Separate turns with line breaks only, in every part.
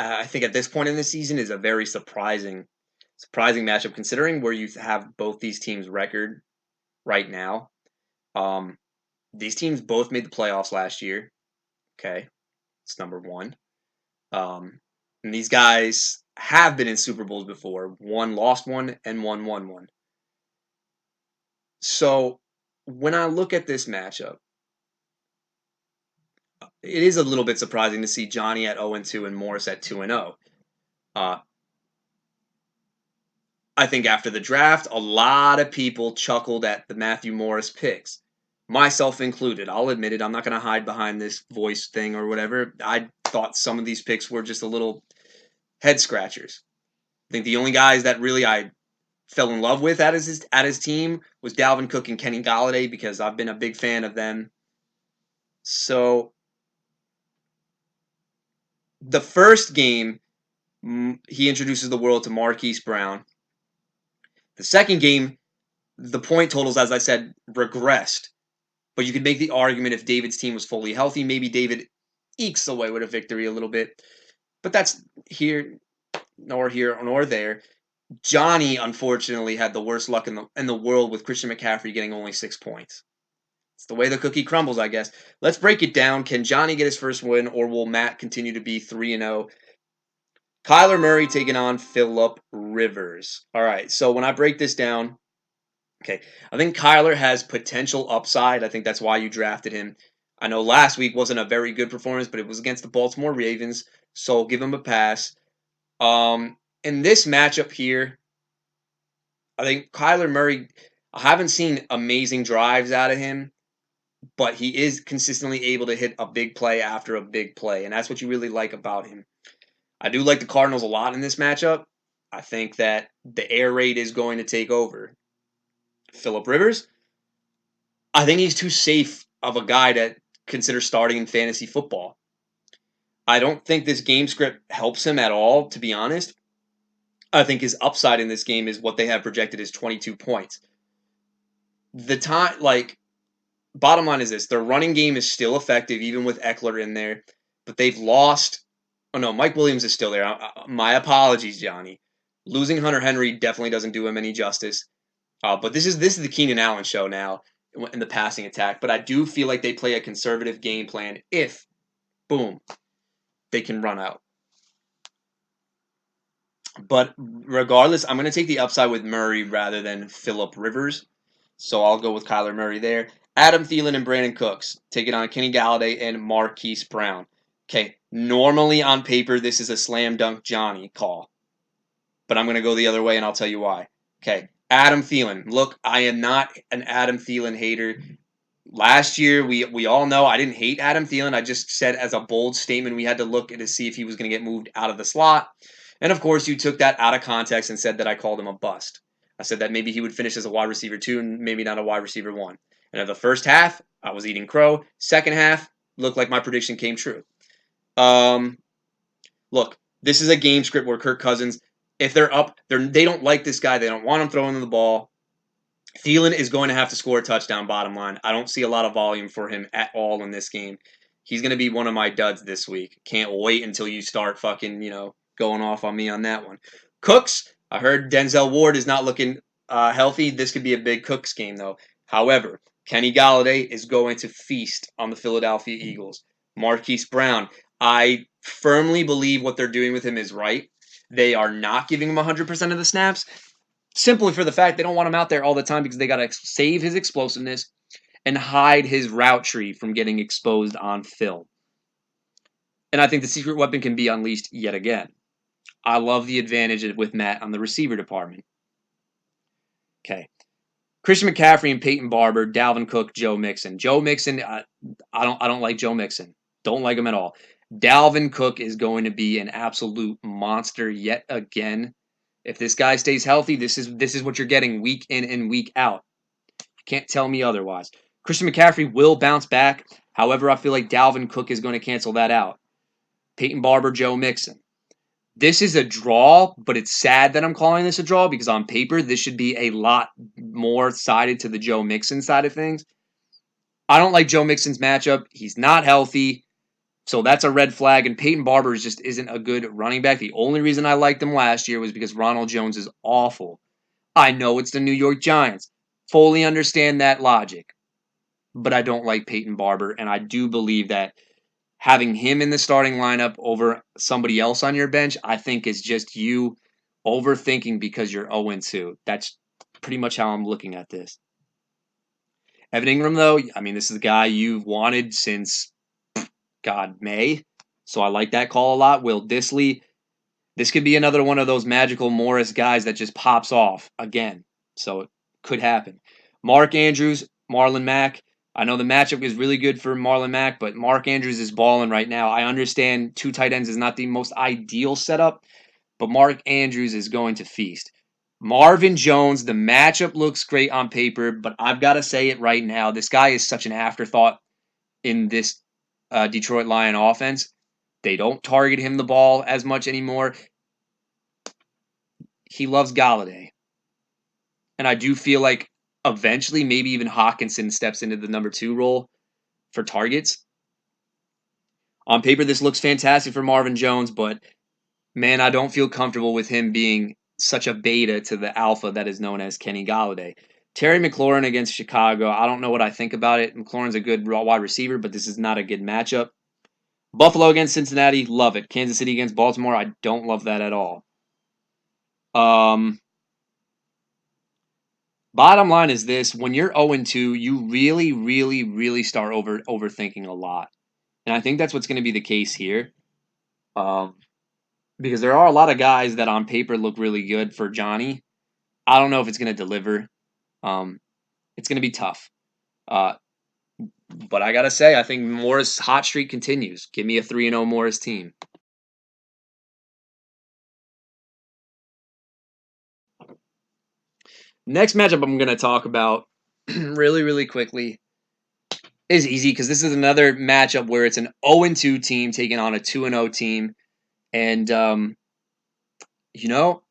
I think at this point in the season is a very surprising matchup considering where you have both these teams' record right now. Um, these teams both made the playoffs last year. Okay, it's number one. And these guys have been in Super Bowls before. One lost one and one won one. So when I look at this matchup, it is a little bit surprising to see Johnny at 0-2 and Morris at 2-0. Uh, I think after the draft, a lot of people chuckled at the Matthew Morris picks, myself included. I'll admit it. I'm not going to hide behind this voice thing or whatever. I thought some of these picks were just a little head scratchers. I think the only guys that really I fell in love with at his team was Dalvin Cook and Kenny Golladay because I've been a big fan of them. So the first game, he introduces the world to Marquise Brown. The second game, the point totals, as I said, regressed. But you could make the argument if David's team was fully healthy, maybe David ekes away with a victory a little bit. But that's here nor there. Johnny, unfortunately, had the worst luck in the world with Christian McCaffrey getting only 6 points. It's the way the cookie crumbles, I guess. Let's break it down. Can Johnny get his first win, or will Matt continue to be 3-0? Kyler Murray taking on Phillip Rivers. All right, so when I break this down, okay, I think Kyler has potential upside. I think that's why you drafted him. I know last week wasn't a very good performance, but it was against the Baltimore Ravens, so I'll give him a pass. In this matchup here, I think Kyler Murray, I haven't seen amazing drives out of him, but he is consistently able to hit a big play after a big play, and that's what you really like about him. I do like the Cardinals a lot in this matchup. I think that the air raid is going to take over. Phillip Rivers, I think he's too safe of a guy to consider starting in fantasy football. I don't think this game script helps him at all, to be honest. I think his upside in this game is what they have projected is 22 points. Bottom line is this: their running game is still effective, even with Eckler in there, but they've lost. Oh no, Mike Williams is still there. My apologies, Johnny. Losing Hunter Henry definitely doesn't do him any justice. But this is the Keenan Allen show now in the passing attack. But I do feel like they play a conservative game plan if, boom, they can run out. But regardless, I'm going to take the upside with Murray rather than Phillip Rivers. So I'll go with Kyler Murray there. Adam Thielen and Brandon Cooks taking on Kenny Golladay and Marquise Brown. Okay, normally on paper, this is a slam dunk Johnny call. But I'm going to go the other way, and I'll tell you why. Okay, Adam Thielen. Look, I am not an Adam Thielen hater. Last year, we all know I didn't hate Adam Thielen. I just said as a bold statement we had to look to see if he was going to get moved out of the slot. And of course, you took that out of context and said that I called him a bust. I said that maybe he would finish as a wide receiver 2 and maybe not a wide receiver 1. And in the first half, I was eating crow. Second half, looked like my prediction came true. Look, this is a game script where Kirk Cousins, if they're up, they don't like this guy. They don't want him throwing the ball. Thielen is going to have to score a touchdown, bottom line. I don't see a lot of volume for him at all in this game. He's going to be one of my duds this week. Can't wait until you start fucking, going off on me on that one. Cooks, I heard Denzel Ward is not looking healthy. This could be a big Cooks game, though. However, Kenny Golladay is going to feast on the Philadelphia Eagles. Marquise Brown, I firmly believe what they're doing with him is right. They are not giving him 100% of the snaps, simply for the fact they don't want him out there all the time because they got to save his explosiveness and hide his route tree from getting exposed on film. And I think the secret weapon can be unleashed yet again. I love the advantage with Matt on the receiver department. Okay. Christian McCaffrey and Peyton Barber, Dalvin Cook, Joe Mixon. Joe Mixon, I don't like Joe Mixon. Don't like him at all. Dalvin Cook is going to be an absolute monster yet again. If this guy stays healthy, this is what you're getting week in and week out. You can't tell me otherwise. Christian McCaffrey will bounce back. However, I feel like Dalvin Cook is going to cancel that out. Peyton Barber, Joe Mixon. This is a draw, but it's sad that I'm calling this a draw because on paper, this should be a lot more sided to the Joe Mixon side of things. I don't like Joe Mixon's matchup. He's not healthy. So that's a red flag, and Peyton Barber just isn't a good running back. The only reason I liked him last year was because Ronald Jones is awful. I know it's the New York Giants. Fully understand that logic. But I don't like Peyton Barber, and I do believe that having him in the starting lineup over somebody else on your bench, I think is just you overthinking because you're 0-2. That's pretty much how I'm looking at this. Evan Ingram, though, I mean, this is a guy you've wanted since, God, May. So I like that call a lot. Will Dissly, this could be another one of those magical Morris guys that just pops off again. So it could happen. Mark Andrews, Marlon Mack. I know the matchup is really good for Marlon Mack, but Mark Andrews is balling right now. I understand 2 tight ends is not the most ideal setup, but Mark Andrews is going to feast. Marvin Jones, the matchup looks great on paper, but I've got to say it right now. This guy is such an afterthought in this Detroit Lion offense. They don't target him the ball as much anymore. He loves Galladay. And I do feel like eventually maybe even Hawkinson steps into the number 2 role for targets. On paper, this looks fantastic for Marvin Jones, but man, I don't feel comfortable with him being such a beta to the alpha that is known as Kenny Galladay. Terry McLaurin against Chicago, I don't know what I think about it. McLaurin's a good wide receiver, but this is not a good matchup. Buffalo against Cincinnati, love it. Kansas City against Baltimore, I don't love that at all. Bottom line is this: when you're 0-2, you really, really, really start overthinking a lot, and I think that's what's going to be the case here. Because there are a lot of guys that on paper look really good for Johnny. I don't know if it's going to deliver. It's going to be tough. But I gotta say, I think Morris' hot streak continues. Give me a 3-0 Morris team. Next matchup I'm gonna talk about really, really quickly is easy because this is another matchup where it's an 0-2 team taking on a 2-0 team, and you know,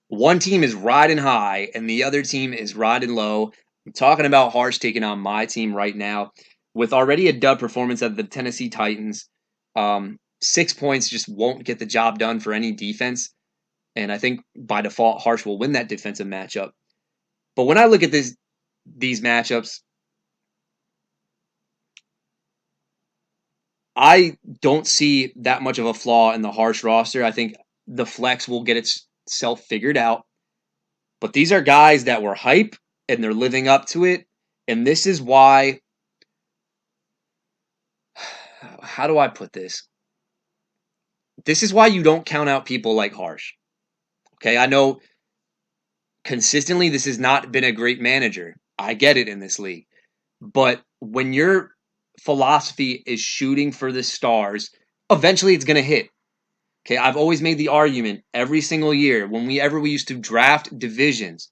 one team is riding high and the other team is riding low. I'm talking about Harsh taking on my team right now with already a dub performance of the Tennessee Titans. 6 points just won't get the job done for any defense. And I think by default, Harsh will win that defensive matchup. But when I look at these matchups, I don't see that much of a flaw in the Harsh roster. I think the flex will get itself figured out. But these are guys that were hype and they're living up to it. And this is why, how do I put this? This is why you don't count out people like Harsh. Okay, I know consistently this has not been a great manager. I get it in this league. But when your philosophy is shooting for the stars, eventually it's going to hit. Okay, I've always made the argument every single year when we used to draft divisions.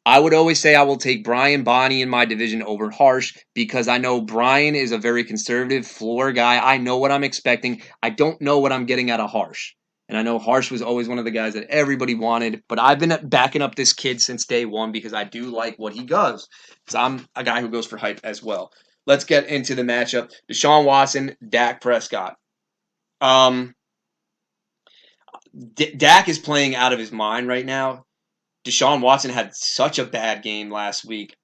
I would always say I will take Brian Bonney in my division over Harsh because I know Brian is a very conservative floor guy. I know what I'm expecting. I don't know what I'm getting out of Harsh. And I know Harsh was always one of the guys that everybody wanted, but I've been backing up this kid since day one because I do like what he does. Because I'm a guy who goes for hype as well. Let's get into the matchup. Deshaun Watson, Dak Prescott. Dak is playing out of his mind right now. Deshaun Watson had such a bad game last week.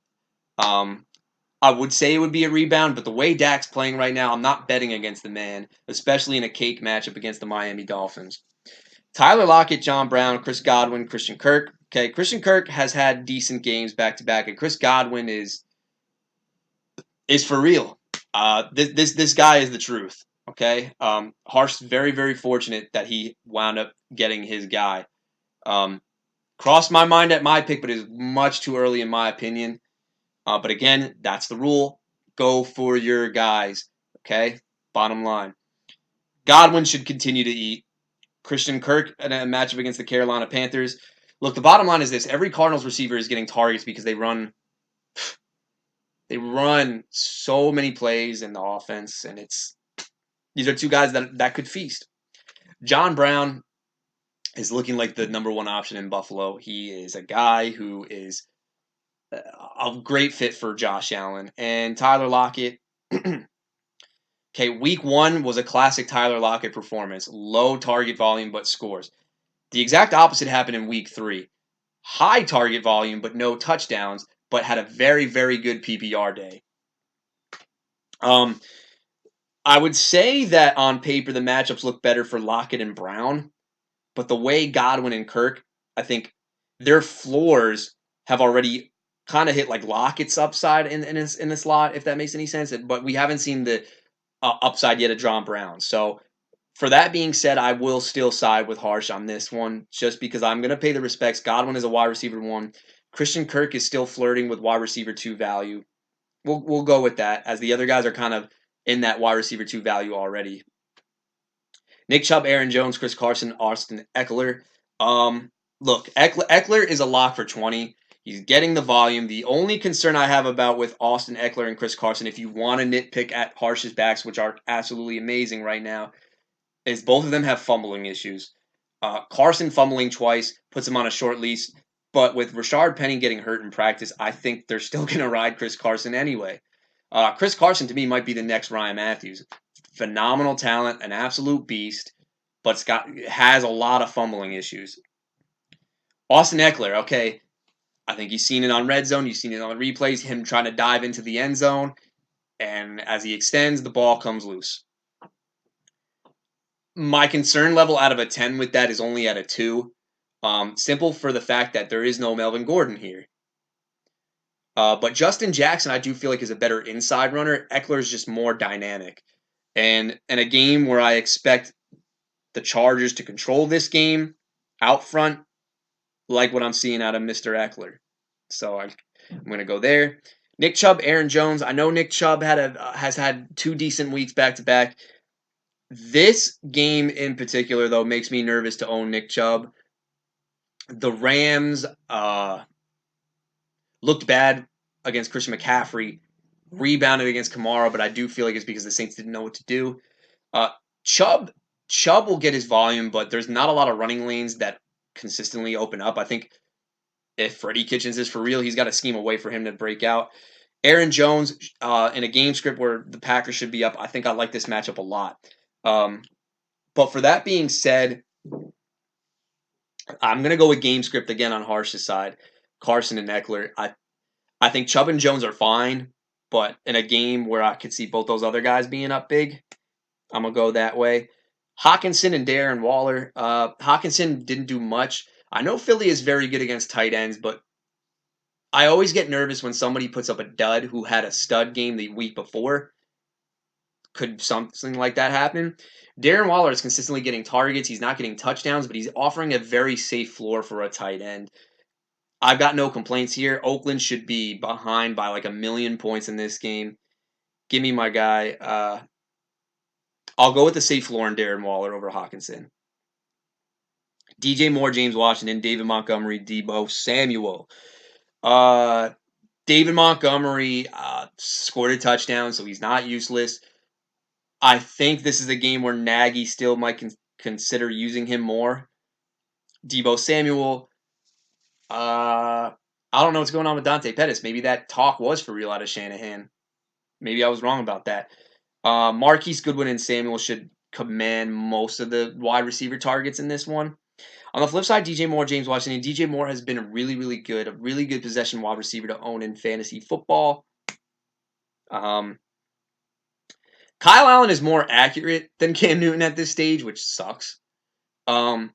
I would say it would be a rebound, but the way Dak's playing right now, I'm not betting against the man, especially in a cake matchup against the Miami Dolphins. Tyler Lockett, John Brown, Chris Godwin, Christian Kirk. Okay, Christian Kirk has had decent games back to back, and Chris Godwin is for real. This guy is the truth. Okay, Harsh very, very fortunate that he wound up getting his guy. Crossed my mind at my pick, but it is much too early in my opinion. But again, that's the rule. Go for your guys. Okay? Bottom line. Godwin should continue to eat. Christian Kirk in a matchup against the Carolina Panthers. Look, the bottom line is this. Every Cardinals receiver is getting targets because they run so many plays in the offense, and these are two guys that could feast. John Brown is looking like the number one option in Buffalo. He is a guy who is a great fit for Josh Allen. And Tyler Lockett, Okay, week 1 was a classic Tyler Lockett performance. Low target volume, but scores. The exact opposite happened in week 3. High target volume, but no touchdowns, but had a very, very good PPR day. I would say that on paper the matchups look better for Lockett and Brown, but the way Godwin and Kirk, I think their floors have already kind of hit like Lockett's upside in this lot, if that makes any sense. But we haven't seen the upside yet of John Brown. So for that being said, I will still side with Harsh on this one, just because I'm going to pay the respects. Godwin is a wide receiver 1. Christian Kirk is still flirting with wide receiver 2 value. We'll go with that, as the other guys are kind of in that wide receiver 2 value already. Nick Chubb, Aaron Jones, Chris Carson, Austin Eckler. Look, Eckler is a lock for 20. He's getting the volume. The only concern I have about with Austin Eckler and Chris Carson, if you want to nitpick at Harsh's backs, which are absolutely amazing right now, is both of them have fumbling issues. Carson fumbling twice puts him on a short leash, but with Rashard Penny getting hurt in practice, I think they're still going to ride Chris Carson anyway. Chris Carson, to me, might be the next Ryan Matthews. Phenomenal talent, an absolute beast, but has a lot of fumbling issues. Austin Eckler, okay, I think you've seen it on Red Zone, you've seen it on the replays, him trying to dive into the end zone, and as he extends, the ball comes loose. My concern level out of a 10 with that is only at a 2. Simple for the fact that there is no Melvin Gordon here. But Justin Jackson, I do feel like, is a better inside runner. Eckler is just more dynamic. And in a game where I expect the Chargers to control this game out front, like what I'm seeing out of Mr. Eckler. So I'm going to go there. Nick Chubb, Aaron Jones. I know Nick Chubb has had 2 decent weeks back to back. This game in particular, though, makes me nervous to own Nick Chubb. The Rams looked bad against Christian McCaffrey, rebounded against Kamara, but I do feel like it's because the Saints didn't know what to do. Chubb will get his volume, but there's not a lot of running lanes that consistently open up. I think if Freddie Kitchens is for real, he's got a scheme away for him to break out. Aaron Jones, in a game script where the Packers should be up, I think I like this matchup a lot. But for that being said, I'm going to go with game script again on Harsh's side. Carson and Eckler. I think Chubb and Jones are fine, but in a game where I could see both those other guys being up big, I'm going to go that way. Hawkinson and Darren Waller. Hawkinson didn't do much. I know Philly is very good against tight ends, but I always get nervous when somebody puts up a dud who had a stud game the week before. Could something like that happen? Darren Waller is consistently getting targets. He's not getting touchdowns, but he's offering a very safe floor for a tight end. I've got no complaints here. Oakland should be behind by like 1,000,000 points in this game. Give me my guy. I'll go with the safe floor and Darren Waller over Hawkinson. DJ Moore, James Washington, David Montgomery, Deebo Samuel. David Montgomery scored a touchdown, so he's not useless. I think this is a game where Nagy still might consider using him more. Deebo Samuel. I don't know what's going on with Dante Pettis. Maybe that talk was for real out of Shanahan. Maybe I was wrong about that. Marquise Goodwin and Samuel should command most of the wide receiver targets in this one. On the flip side, DJ Moore, James Washington. DJ Moore has been a really good possession wide receiver to own in fantasy football. Kyle Allen is more accurate than Cam Newton at this stage, which sucks. And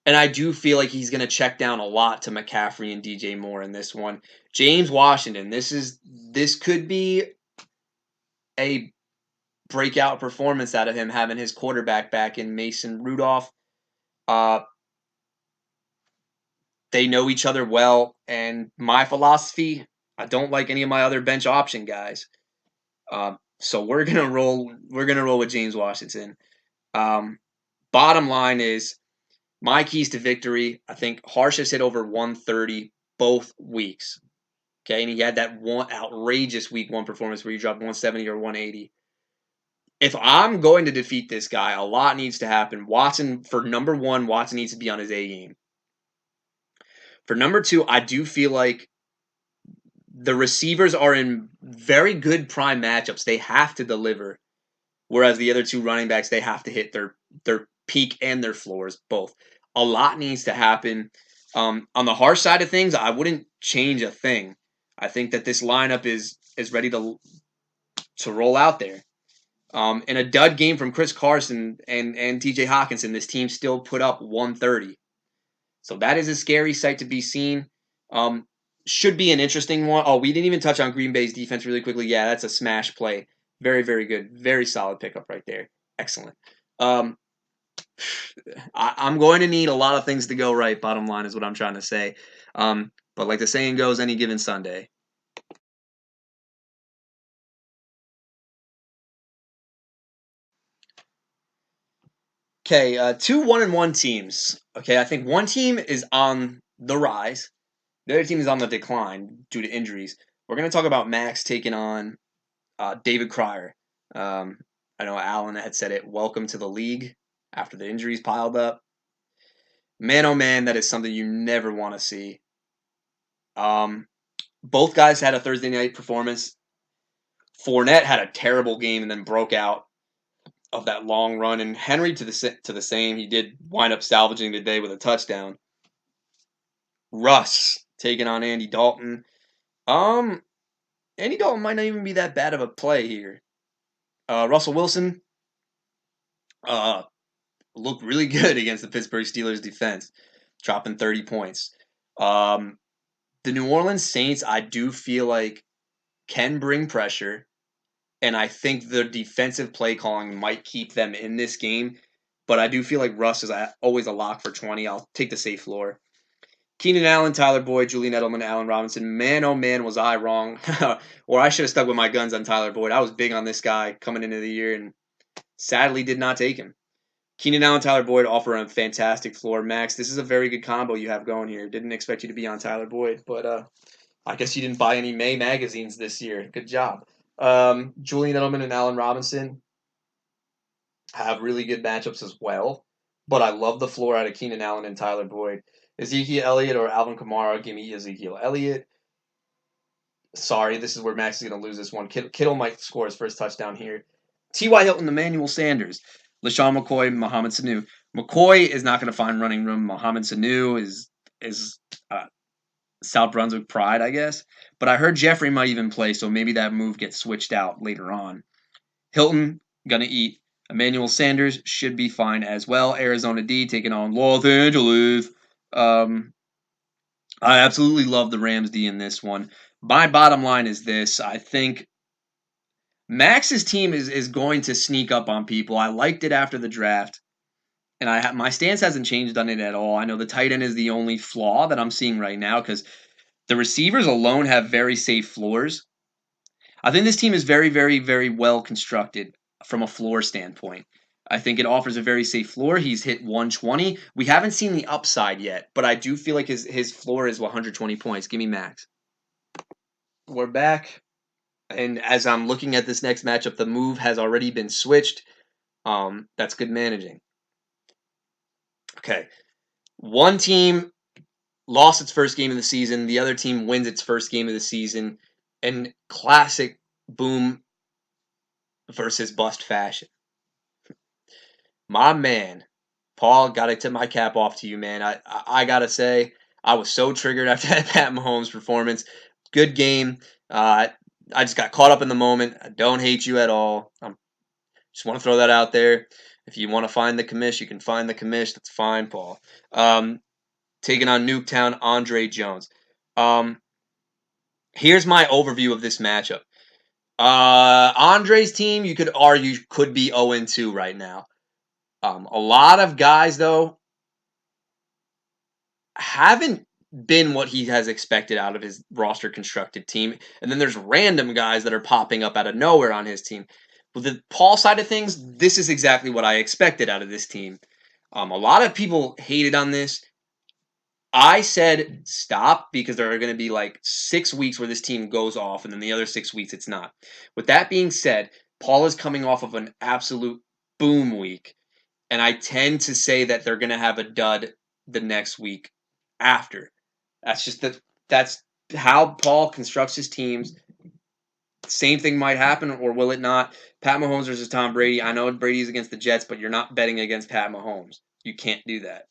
I do feel like he's going to check down a lot to McCaffrey and DJ Moore in this one. James Washington, this could be a breakout performance out of him, having his quarterback back in Mason Rudolph. They know each other well, and my philosophy, I don't like any of my other bench option guys. So we're gonna roll with James Washington. Bottom line is my keys to victory. I think Harsh has hit over 130 both weeks. Okay, and he had that one outrageous week 1 performance where he dropped 170 or 180. If I'm going to defeat this guy, a lot needs to happen. Watson, for number 1, Watson needs to be on his A game. For number 2, I do feel like the receivers are in very good prime matchups. They have to deliver, whereas the other two running backs, they have to hit their peak and their floors both. A lot needs to happen. On the harsh side of things, I wouldn't change a thing. I think that this lineup is ready to roll out there. In a dud game from Chris Carson and TJ Hawkinson, this team still put up 130. So that is a scary sight to be seen. Um, should be an interesting one. Oh, we didn't even touch on Green Bay's defense really quickly. Yeah, that's a smash play. Very, very good. Very solid pickup right there. Excellent. Um, I'm going to need a lot of things to go right, bottom line is what I'm trying to say. But like the saying goes, any given Sunday. Okay, two 1-1 teams. Okay, I think one team is on the rise. The other team is on the decline due to injuries. We're going to talk about Max taking on David Cryer. Um, I know Allen had said it. Welcome to the league after the injuries piled up. Man, oh man, that is something you never want to see. Both guys had a Thursday night performance. Fournette had a terrible game and then broke out of that long run, and Henry to the same. He did wind up salvaging the day with a touchdown. Russ taking on Andy Dalton. Um, Andy Dalton might not even be that bad of a play here. Russell Wilson uh, looked really good against the Pittsburgh Steelers defense, dropping 30 points. Um, the New Orleans Saints, I do feel like, can bring pressure, and I think the defensive play calling might keep them in this game. But I do feel like Russ is always a lock for 20. I'll take the safe floor. Keenan Allen, Tyler Boyd, Julian Edelman, Allen Robinson. Man, oh man, was I wrong. Or I should have stuck with my guns on Tyler Boyd. I was big on this guy coming into the year and sadly did not take him. Keenan Allen, Tyler Boyd offer a fantastic floor. Max, this is a very good combo you have going here. Didn't expect you to be on Tyler Boyd, but I guess you didn't buy any May magazines this year. Good job. Julian Edelman and Allen Robinson have really good matchups as well, but I love the floor out of Keenan Allen and Tyler Boyd. Ezekiel Elliott or Alvin Kamara, give me Ezekiel Elliott. Sorry, this is where Max is going to lose this one. Kittle might score his first touchdown here. T.Y. Hilton, Emmanuel Sanders, LaShawn McCoy, Mohamed Sanu. McCoy is not going to find running room. Mohamed Sanu is South Brunswick pride, I guess. But I heard Jeffrey might even play, so maybe that move gets switched out later on. Hilton, going to eat. Emmanuel Sanders should be fine as well. Arizona D taking on Los Angeles. I absolutely love the Rams D in this one. My bottom line is this. I think Max's team is going to sneak up on people. I liked it after the draft, and my stance hasn't changed on it at all. I know the tight end is the only flaw that I'm seeing right now because the receivers alone have very safe floors. I think this team is very, very, very well constructed from a floor standpoint. I think it offers a very safe floor. He's hit 120. We haven't seen the upside yet, but I do feel like his floor is 120 points. Give me Max. We're back. And as I'm looking at this next matchup, the move has already been switched. That's good managing. Okay. One team lost its first game of the season. The other team wins its first game of the season. In classic boom versus bust fashion. My man, Paul, got to tip my cap off to you, man. I got to say, I was so triggered after that Pat Mahomes performance. Good game. I just got caught up in the moment. I don't hate you at all. I just want to throw that out there. If you want to find the commish, you can find the commish. That's fine, Paul. Taking on Nuketown, Andre Jones. Here's my overview of this matchup. Andre's team, you could argue, could be 0-2 right now. A lot of guys, though, haven't been what he has expected out of his roster constructed team. And then there's random guys that are popping up out of nowhere on his team. With the Paul side of things, this is exactly what I expected out of this team. A lot of people hated on this. I said stop because there are going to be like 6 weeks where this team goes off, and then the other 6 weeks it's not. With that being said, Paul is coming off of an absolute boom week, and I tend to say that they're going to have a dud the next week after. That's how Paul constructs his teams, same thing might happen, or will it not? Pat Mahomes versus Tom Brady. I know Brady's against the Jets, but you're not betting against Pat Mahomes. You can't do that.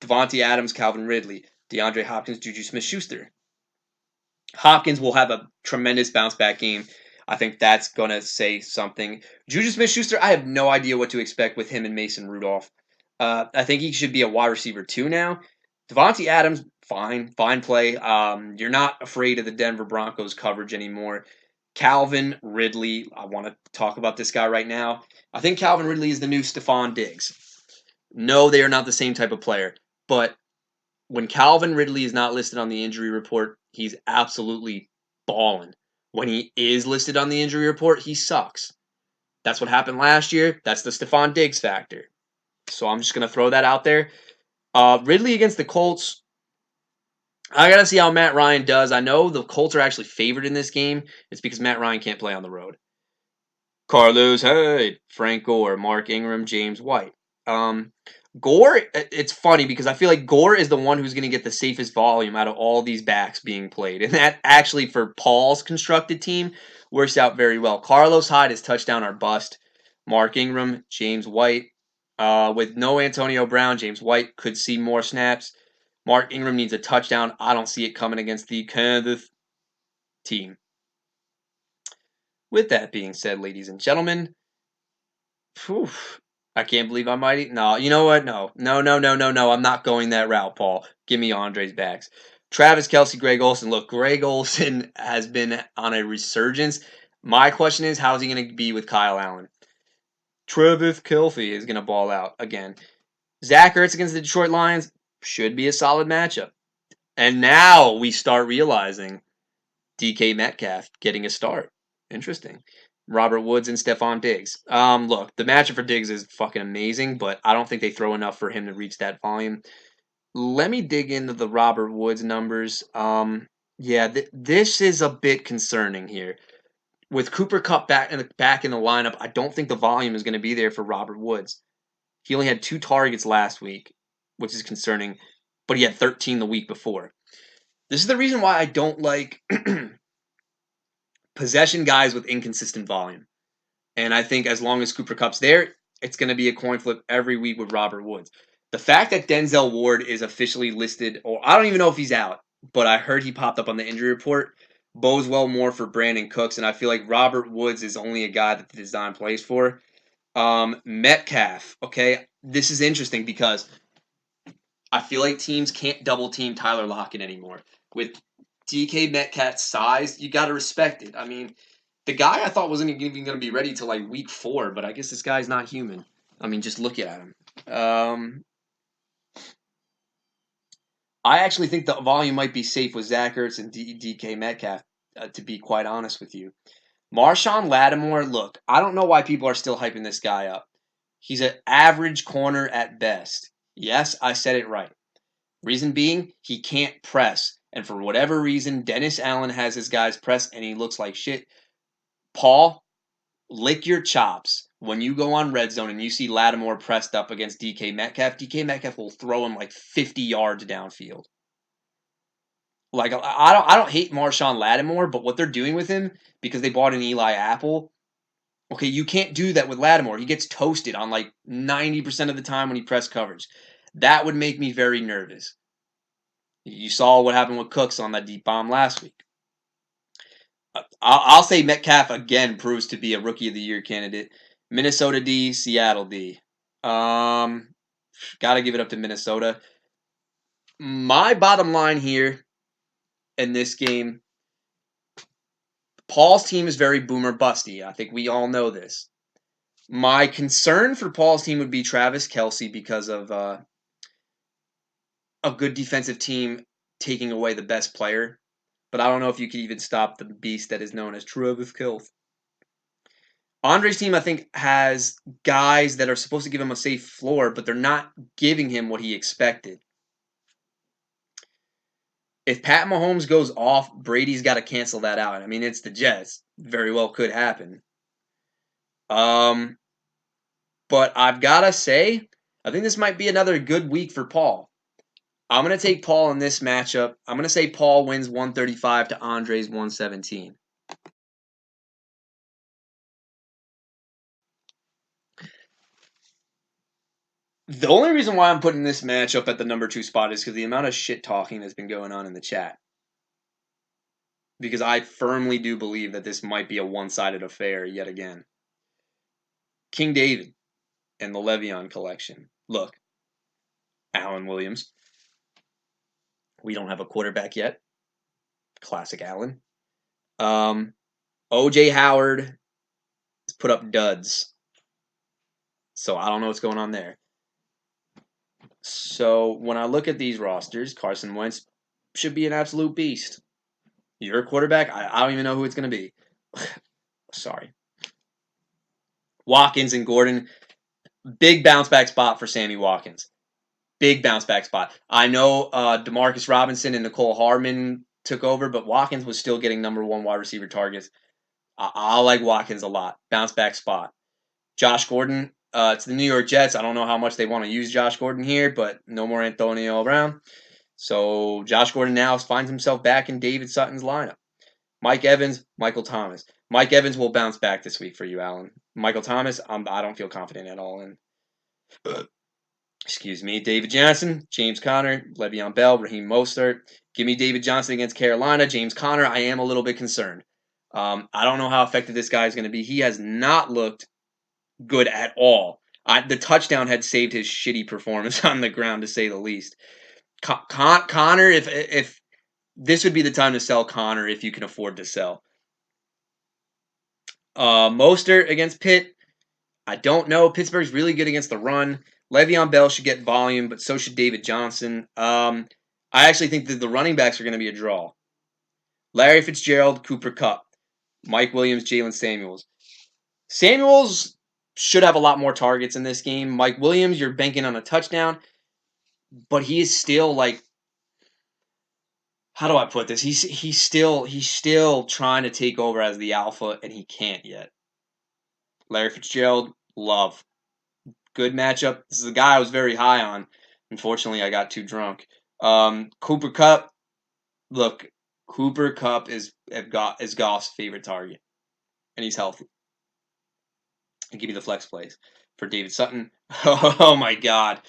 Devontae Adams, Calvin Ridley, DeAndre Hopkins, Juju Smith-Schuster. Hopkins will have a tremendous bounce back game. I think that's going to say something. Juju Smith-Schuster, I have no idea what to expect with him and Mason Rudolph. I think he should be a wide receiver too now. Devontae Adams, fine play. You're not afraid of the Denver Broncos coverage anymore. Calvin Ridley, I want to talk about this guy right now. I think Calvin Ridley is the new Stephon Diggs. No, they are not the same type of player, but when Calvin Ridley is not listed on the injury report, he's absolutely balling. When he is listed on the injury report, he sucks. That's what happened last year. That's the Stephon Diggs factor. So I'm just going to throw that out there. Ridley against the Colts. I got to see how Matt Ryan does. I know the Colts are actually favored in this game. It's because Matt Ryan can't play on the road. Carlos Hyde, Frank Gore, Mark Ingram, James White. Gore, it's funny because I feel like Gore is the one who's going to get the safest volume out of all these backs being played. And that actually, for Paul's constructed team, works out very well. Carlos Hyde is touchdown or bust. Mark Ingram, James White. With no Antonio Brown, James White could see more snaps. Mark Ingram needs a touchdown. I don't see it coming against the Kansas team. With that being said, ladies and gentlemen, whew, I can't believe I might. No, you know what? No. I'm not going that route, Paul. Give me Andre's backs. Travis Kelce, Greg Olsen. Look, Greg Olsen has been on a resurgence. My question is, how's he going to be with Kyle Allen? Travis Kelce is going to ball out again. Zach Ertz against the Detroit Lions should be a solid matchup. And now we start realizing DK Metcalf getting a start. Interesting. Robert Woods and Stephon Diggs. Look, the matchup for Diggs is fucking amazing, but I don't think they throw enough for him to reach that volume. Let me dig into the Robert Woods numbers. This is a bit concerning here. With Cooper Kupp back in the lineup, I don't think the volume is going to be there for Robert Woods. He only had 2 targets last week, which is concerning, but he had 13 the week before. This is the reason why I don't like possession guys with inconsistent volume. And I think as long as Cooper Kupp's there, it's going to be a coin flip every week with Robert Woods. The fact that Denzel Ward is officially listed, or I don't even know if he's out, but I heard he popped up on the injury report, bodes well more for Brandon Cooks. And I feel like Robert Woods is only a guy that the design plays for. Metcalf, okay? This is interesting because I feel like teams can't double team Tyler Lockett anymore. With DK Metcalf's size, you got to respect it. I mean, the guy I thought wasn't even going to be ready till like week 4, but I guess this guy's not human. I mean, just look at him. I actually think the volume might be safe with Zach Ertz and DK Metcalf, to be quite honest with you. Marshawn Lattimore, look, I don't know why people are still hyping this guy up. He's an average corner at best. Yes, I said it right. Reason being, he can't press. And for whatever reason, Dennis Allen has his guys press and he looks like shit. Paul, lick your chops. When you go on red zone and you see Lattimore pressed up against DK Metcalf will throw him like 50 yards downfield. Like I don't hate Marshawn Lattimore, but what they're doing with him because they bought an Eli Apple. Okay, you can't do that with Lattimore. He gets toasted on like 90% of the time when he press coverage. That would make me very nervous. You saw what happened with Cooks on that deep bomb last week. I'll say Metcalf again proves to be a Rookie of the Year candidate. Minnesota D, Seattle D. Got to give it up to Minnesota. My bottom line here in this game, Paul's team is very boomer busty. I think we all know this. My concern for Paul's team would be Travis Kelce because of a good defensive team taking away the best player. But I don't know if you could even stop the beast that is known as Travis Kelce. Andre's team, I think, has guys that are supposed to give him a safe floor, but they're not giving him what he expected. If Pat Mahomes goes off, Brady's got to cancel that out. I mean, it's the Jets. Very well could happen. But I've got to say, I think this might be another good week for Paul. I'm going to take Paul in this matchup. I'm going to say Paul wins 135 to Andre's 117. The only reason why I'm putting this matchup at the number 2 spot is because the amount of shit talking that's been going on in the chat. Because I firmly do believe that this might be a one-sided affair yet again. King David and the Le'Veon collection. Look, Allen Williams. We don't have a quarterback yet. Classic Allen. O.J. Howard has put up duds. So I don't know what's going on there. So when I look at these rosters, Carson Wentz should be an absolute beast. You're a quarterback? I don't even know who it's going to be. Sorry. Watkins and Gordon. Big bounce back spot for Sammy Watkins. Big bounce back spot. I know Demarcus Robinson and Nicole Hardman took over, but Watkins was still getting number 1 wide receiver targets. I like Watkins a lot. Bounce back spot. Josh Gordon, it's the New York Jets. I don't know how much they want to use Josh Gordon here, but no more Antonio Brown. So Josh Gordon now finds himself back in David Sutton's lineup. Mike Evans, Michael Thomas. Mike Evans will bounce back this week for you, Alan. Michael Thomas, I don't feel confident at all in. Excuse me. David Johnson, James Conner, Le'Veon Bell, Raheem Mostert. Give me David Johnson against Carolina. James Conner, I am a little bit concerned. I don't know how effective this guy is going to be. He has not looked good at all. The touchdown had saved his shitty performance on the ground, to say the least. Connor, if this would be the time to sell Connor if you can afford to sell. Mostert against Pitt, I don't know. Pittsburgh's really good against the run. Le'Veon Bell should get volume, but so should David Johnson. I actually think that the running backs are going to be a draw. Larry Fitzgerald, Cooper Kupp, Mike Williams, Jalen Samuels. Samuels should have a lot more targets in this game. Mike Williams, you're banking on a touchdown, but he is still like, how do I put this? He's still trying to take over as the alpha, and he can't yet. Larry Fitzgerald, love. Good matchup. This is a guy I was very high on. Unfortunately, I got too drunk. Cooper Kupp, look, Cooper Kupp is Goff's favorite target, and he's healthy. And give me the flex plays for David Sutton. Oh my God.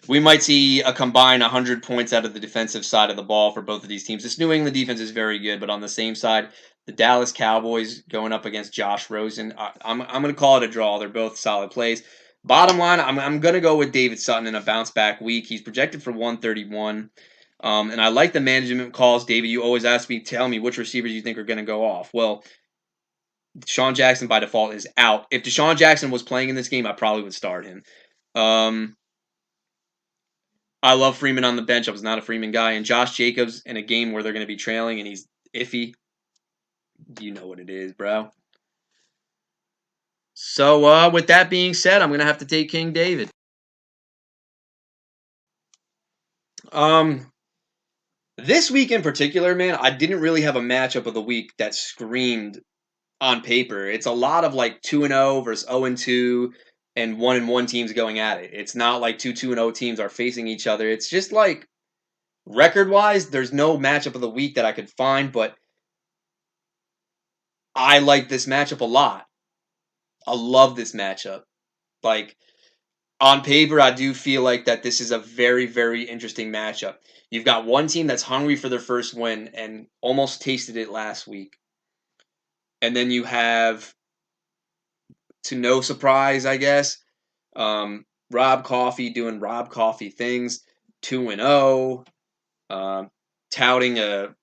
We might see a combined 100 points out of the defensive side of the ball for both of these teams. This New England defense is very good, but on the same side, the Dallas Cowboys going up against Josh Rosen. I'm going to call it a draw. They're both solid plays. Bottom line, I'm going to go with David Sutton in a bounce back week. He's projected for 131. And I like the management calls. David, you always tell me which receivers you think are going to go off. Well, Deshaun Jackson by default is out. If Deshaun Jackson was playing in this game, I probably would start him. I love Freeman on the bench. I was not a Freeman guy. And Josh Jacobs in a game where they're going to be trailing and he's iffy. You know what it is, bro. So with that being said, I'm going to have to take King David. This week in particular, man, I didn't really have a matchup of the week that screamed on paper. It's a lot of like 2-0 versus 0-2 and 1-1 teams going at it. It's not like 2-0 teams are facing each other. It's just like record-wise, there's no matchup of the week that I could find, but I like this matchup a lot. I love this matchup. Like, on paper, I do feel like that this is a very, very interesting matchup. You've got one team that's hungry for their first win and almost tasted it last week. And then you have, to no surprise, I guess, Rob Coffey doing Rob Coffey things, 2-0, touting a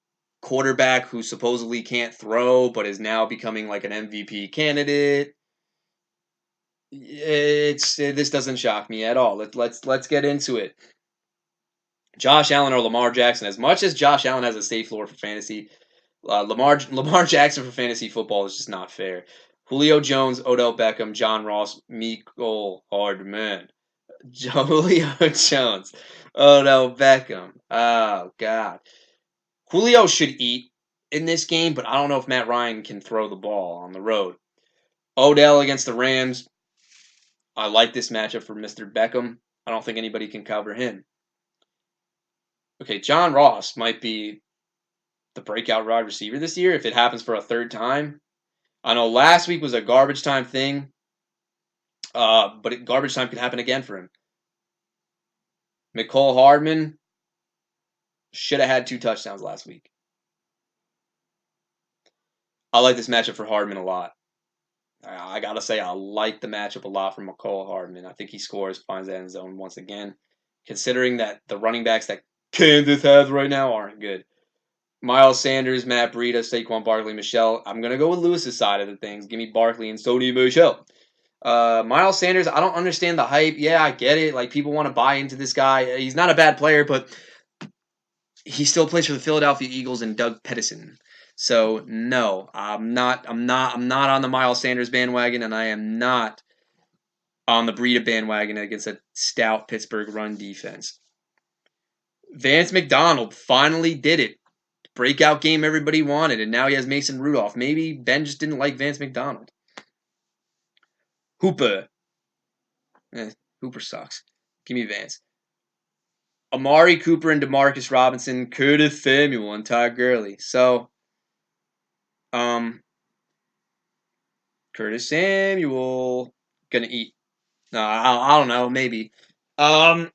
quarterback who supposedly can't throw but is now becoming like an MVP candidate. This doesn't shock me at all. Let's get into it. Josh Allen or Lamar Jackson. As much as Josh Allen has a safe floor for fantasy, Lamar Jackson for fantasy football is just not fair. Julio Jones, Odell Beckham, John Ross, Mecole Hardman, Julio Jones, Odell Beckham. Oh God, Julio should eat in this game, but I don't know if Matt Ryan can throw the ball on the road. Odell against the Rams. I like this matchup for Mr. Beckham. I don't think anybody can cover him. Okay, John Ross might be the breakout wide receiver this year if it happens for a third time. I know last week was a garbage time thing, but garbage time could happen again for him. McCole Hardman should have had 2 touchdowns last week. I like this matchup for Hardman a lot. I gotta say, I like the matchup a lot for McCole Hardman. I think he scores, finds the end zone once again. Considering that the running backs that Kansas has right now aren't good. Miles Sanders, Matt Breida, Saquon Barkley, Michelle. I'm gonna go with Lewis's side of the things. Give me Barkley and Sony Michelle. Miles Sanders, I don't understand the hype. Yeah, I get it. Like people want to buy into this guy. He's not a bad player, but he still plays for the Philadelphia Eagles and Doug Peterson. So no, I'm not on the Miles Sanders bandwagon, and I am not on the Breida bandwagon against a stout Pittsburgh run defense. Vance McDonald finally did it. Breakout game everybody wanted, and now he has Mason Rudolph. Maybe Ben just didn't like Vance McDonald. Hooper. Hooper sucks. Give me Vance. Amari Cooper and Demarcus Robinson, Curtis Samuel, and Todd Gurley. So, Curtis Samuel gonna eat. No, I don't know. Maybe. Um,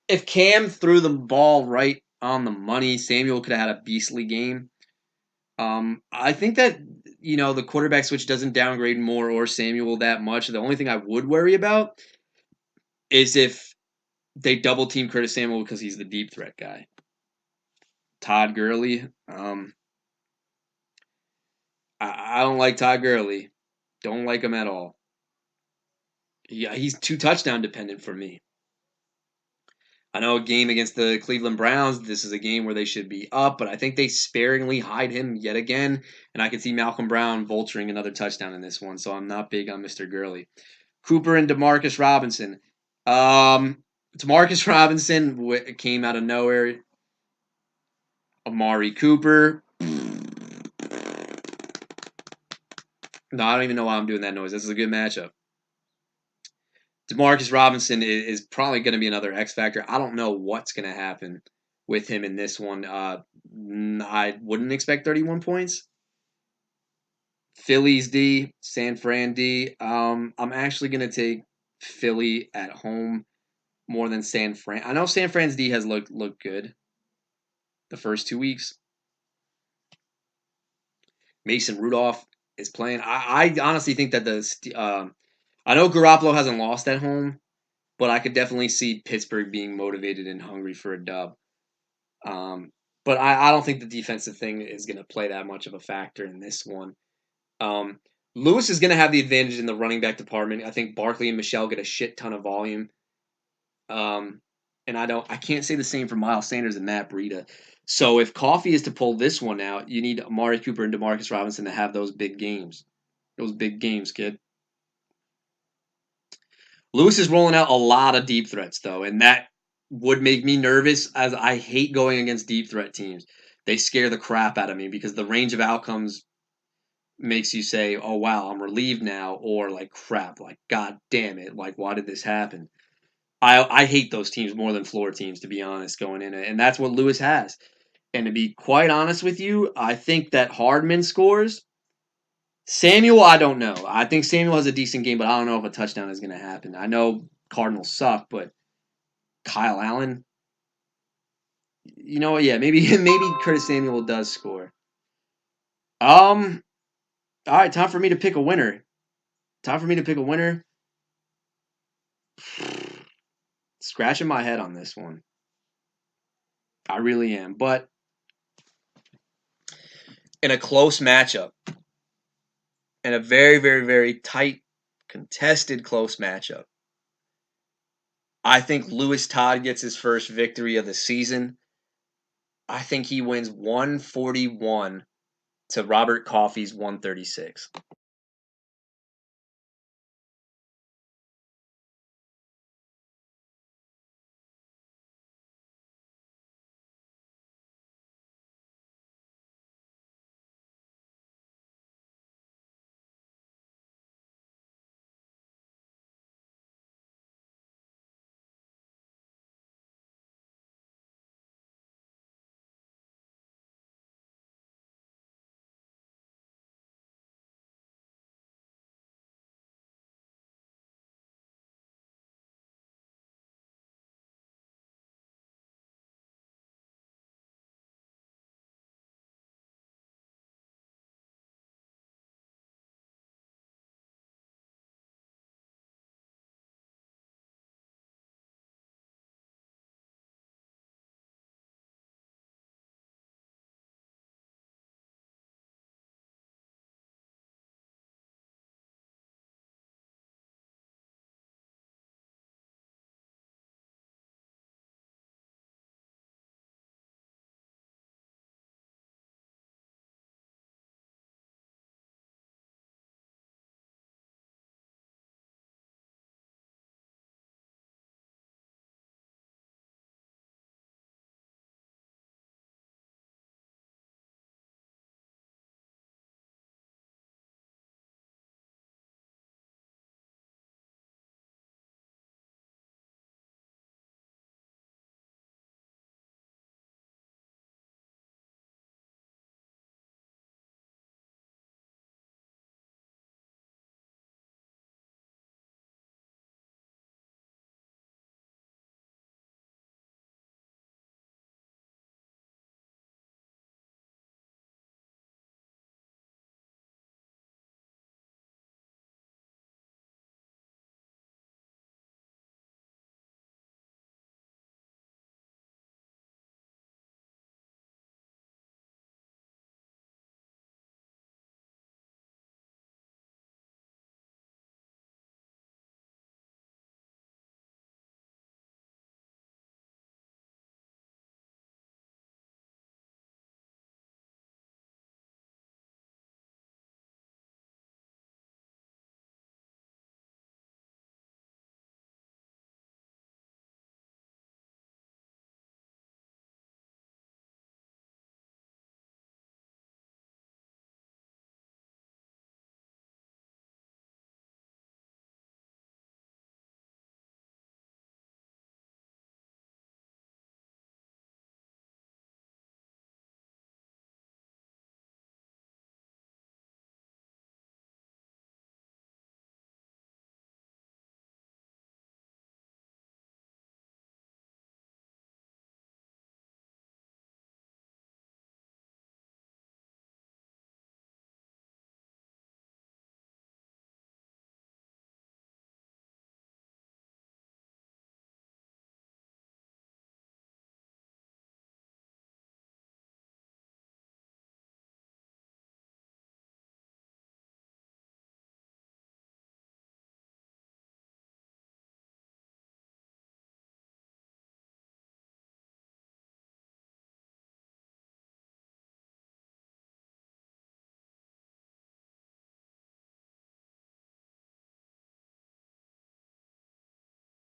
if Cam threw the ball right on the money, Samuel could have had a beastly game. I think that the quarterback switch doesn't downgrade Moore or Samuel that much. The only thing I would worry about is if they double team Curtis Samuel because he's the deep threat guy. Todd Gurley. I don't like Todd Gurley. Don't like him at all. Yeah, he's 2 touchdown dependent for me. I know a game against the Cleveland Browns, this is a game where they should be up, but I think they sparingly hide him yet again, and I can see Malcolm Brown vulturing another touchdown in this one, so I'm not big on Mr. Gurley. Cooper and Demarcus Robinson. Demarcus Robinson came out of nowhere. Amari Cooper. No, I don't even know why I'm doing that noise. This is a good matchup. Demarcus Robinson is probably going to be another X factor. I don't know what's going to happen with him in this one. I wouldn't expect 31 points. Phillies D, San Fran D. I'm actually going to take Philly at home more than San Fran. I know San Fran's D has looked good the first 2 weeks. Mason Rudolph is playing. I honestly think that I know Garoppolo hasn't lost at home, but I could definitely see Pittsburgh being motivated and hungry for a dub. But I don't think the defensive thing is going to play that much of a factor in this one. Lewis is going to have the advantage in the running back department. I think Barkley and Michelle get a shit ton of volume. And I can't say the same for Miles Sanders and Matt Breida. So if Coffey is to pull this one out, you need Amari Cooper and Demarcus Robinson to have those big games. Those big games, kid. Lewis is rolling out a lot of deep threats, though, and that would make me nervous as I hate going against deep threat teams. They scare the crap out of me because the range of outcomes makes you say, oh, wow, I'm relieved now, or like, crap, like, god damn it, like, why did this happen? I hate those teams more than floor teams, to be honest, going in it, and that's what Lewis has. And to be quite honest with you, I think that Hardman scores. Samuel, I don't know. I think Samuel has a decent game, but I don't know if a touchdown is going to happen. I know Cardinals suck, but Kyle Allen, yeah, maybe Curtis Samuel does score. All right, time for me to pick a winner. Time for me to pick a winner. Scratching my head on this one. I really am, but in a close matchup, in a very, very, very tight, contested, close matchup, I think Lewis Todd gets his first victory of the season. I think he wins 141 to Robert Coffey's 136.